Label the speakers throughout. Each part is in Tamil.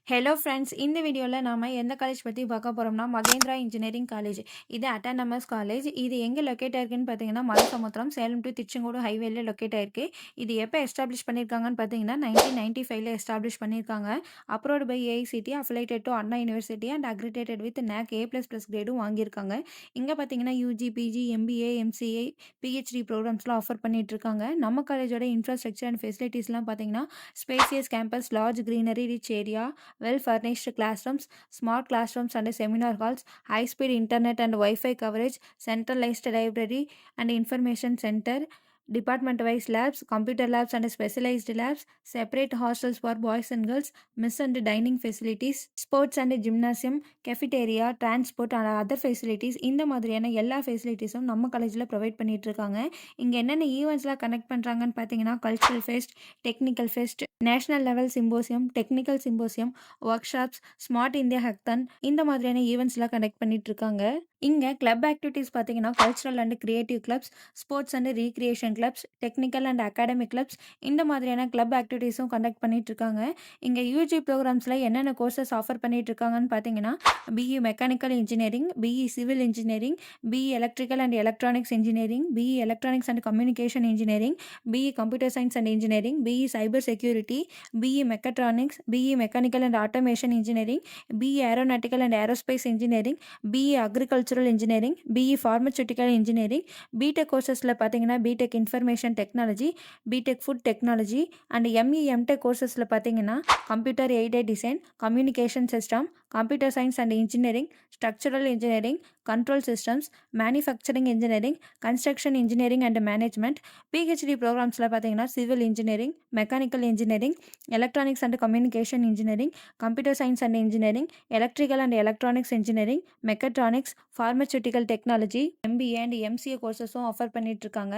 Speaker 1: Hello friends. இந்த வீடியோல நாம எந்த காலேஜ் பத்தி பார்க்க போறோம்னா, மகேந்திரா இன்ஜினியரிங் காலேஜ். இது அட்டானமஸ் காலேஜ். இது எங்க லொக்கேட் ஆயிருக்குன்னு பார்த்தீங்கன்னா, மலைசமுத்திரம், சேலம் டூ திருச்செங்கோடு ஹைவேல லொக்கேட் ஆயிருக்கு. இது எப்ப எஸ்டாப்ளிஷ் பண்ணியிருக்காங்கன்னு பார்த்தீங்கன்னா, 1995ல எஸ்டாப்ளிஷ் பண்ணியிருக்காங்க. Approved by AICTE, affiliated to Anna university and accredited with NAC A++ கிரேடும் வாங்கியிருக்காங்க. இங்க பார்த்தீங்கன்னா, UG, PG, MBA, MCA, PhD ப்ரோக்ராம்ஸ்லாம் ஆஃபர் பண்ணிட்டு இருக்காங்க. நம்ம காலேஜோட இன்ஃப்ராஸ்ட்ரக்சர் அண்ட் ஃபெசிலிட்டிஸ்லாம் பார்த்தீங்கன்னா, spacious campus, large greenery, rich area, well furnished classrooms, smart classrooms and seminar halls, high speed internet and Wi-Fi coverage, centralized library and information center, department wise labs, computer labs and specialized labs, separate hostels for boys and girls, mess and dining facilities, sports and gymnasium, cafeteria, transport and other facilities. இந்த மாதிரியான எல்லா ஃபெசிலிட்டிஸும் நம்ம காலேஜில் ப்ரொவைட் பண்ணிட்டு இருக்காங்க. இங்கே என்னென்ன ஈவெண்ட்ஸ்லாம் கனெக்ட் பண்ணுறாங்கன்னு பார்த்தீங்கன்னா, cultural fest, technical fest, national level symposium, technical symposium, workshops, smart India hackathon, இந்த மாதிரியான ஈவெண்ட்ஸ்லாம் கனெக்ட் பண்ணிட்டு இருக்காங்க. இங்க கிளப் ஆக்டிவிட்டீஸ் பார்த்தீங்கன்னா, cultural and creative clubs, sports and recreation clubs, technical and academic clubs, இந்த மாதிரியான கிளப் ஆக்டிவிட்டீஸும் கண்டக்ட் பண்ணிட்டு இருக்காங்க. இங்க யூஜி ப்ரோக்ராம்ஸ்ல என்னென்ன கோர்சஸ் ஆஃபர் பண்ணிட்டு இருக்காங்கன்னு பார்த்தீங்கன்னா, BE mechanical engineering, BE civil engineering, BE electrical and electronics engineering, BE electronics and communication engineering, BE computer science and engineering, BE cyber security, BE mechatronics, BE mechanical and automation engineering, BE aeronautical and aerospace engineering, BE agricultural engineering, BE pharmaceutical engineering, BTech கோர்சஸில் பார்த்தீங்கன்னா BTech information technology, BTech food technology and ME MTech கோர்சஸில் பார்த்தீங்கன்னா computer aided design, communication system, computer science and engineering, structural engineering, control systems, manufacturing engineering, construction engineering and management. PhD ப்ரோக்ராம்ஸில் பார்த்தீங்கன்னா civil engineering, mechanical engineering, electronics and communication engineering, computer science and engineering, electrical and electronics engineering, mechatronics, pharmaceutical technology, MBA and MCA கோர்சஸும் ஆஃபர் பண்ணிட்டு இருக்காங்க.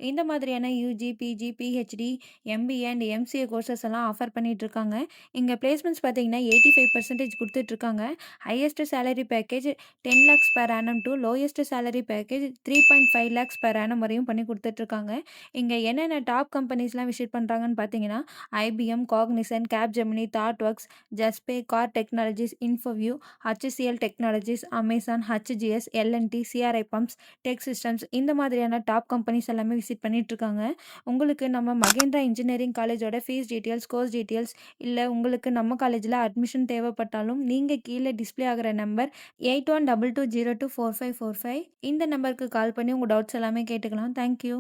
Speaker 1: இந்த மாதிரியான UG, PG, PhD, MBA and MCA courses எல்லாம் ஆஃபர் பண்ணிட்டு இருக்காங்க. இங்கே பிளேஸ்மெண்ட்ஸ் பார்த்தீங்கன்னா 85% கொடுத்துட்ருக்காங்க. Highest salary package 10 lakhs per annum to lowest salary package 3.5 lakhs per annum வரையும் பண்ணி கொடுத்துட்ருக்காங்க. இங்கே என்னென்ன டாப் கம்பெனிஸ்லாம் விசிட் பண்ணுறாங்கன்னு பார்த்தீங்கன்னா, IBM, Cognizant, Capgemini, Thoughtworks, Juspay, KAR technologies, Infoview, HCL technologies, Amazon, HGS, LNT, CRI pumps, tech systems, இந்த மாதிரியான டாப் கம்பெனிஸ் எல்லாமே விசிட் பண்ணிட்டு இருக்காங்க. உங்களுக்கு நம்ம மகேந்திரா இன்ஜினியரிங் காலேஜோட ஃபீஸ் டீட்டெயில்ஸ், கோர்ஸ் டீட்டெயில்ஸ், இல்லை உங்களுக்கு நம்ம காலேஜில் அட்மிஷன் தேவைப்பட்டாலும் நீங்கள் கீழே டிஸ்ப்ளே ஆகிற நம்பர் 8122024545 இந்த நம்பருக்கு கால் பண்ணி உங்கள் டவுட்ஸ் எல்லாமே கேட்டுக்கலாம். தேங்க்யூ.